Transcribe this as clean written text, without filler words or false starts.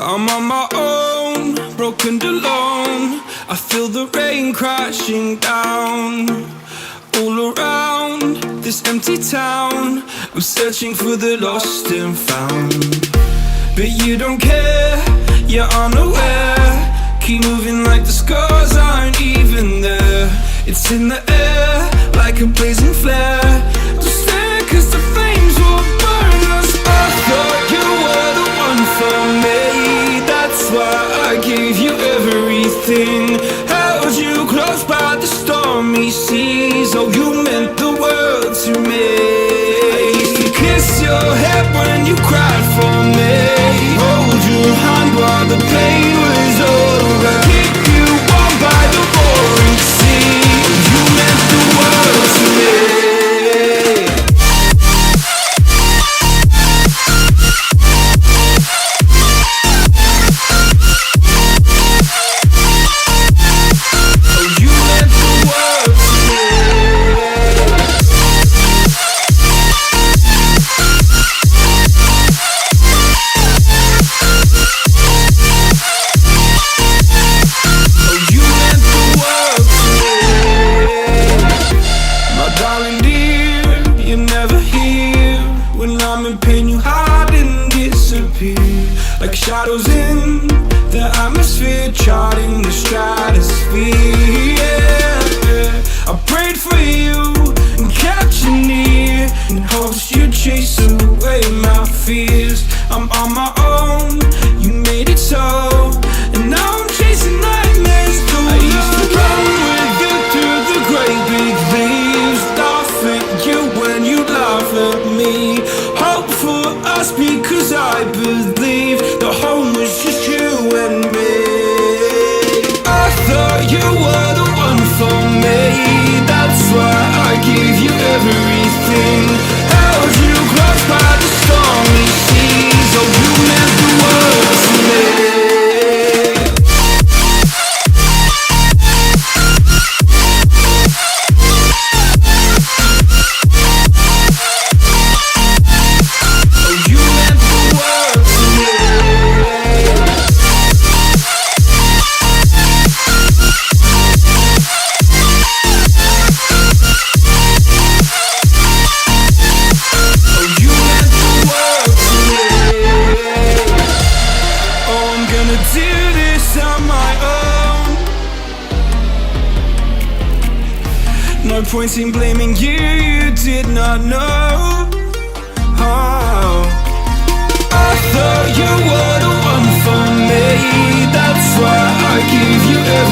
I'm on my own, broken and alone. I feel the rain crashing down all around this empty town. I'm searching for the lost and found, but you don't care, you're unaware. Keep moving like the scars aren't even there. It's in the air like a blazing flare. Don't stare cause the flames will burn us. I thought you were the one for me, that's why I gave you everything. Held you close by the stormy seas. Oh, you meant the world to me. I used to kiss your head when you cried for me, hold your hand while the pain was over, keep you warm by the roaring sea. You meant the world to me. Like shadows in the atmosphere, charting the stratosphere. Yeah. I prayed for you and kept you near in hopes you'd chase away my fears. I'm on my own, you made it so, and now I'm chasing nightmares too. I used to run with you through the great big leaves, laugh at you when you laugh at me. Hope for us because I believe the home was just you and me. I thought you were the one for me, that's why I gave you everything. Held you close by the stormy seas. Oh, you meant the world to me. No point in blaming you, you did not know. Oh, I thought you were the one for me, that's why I gave you everything.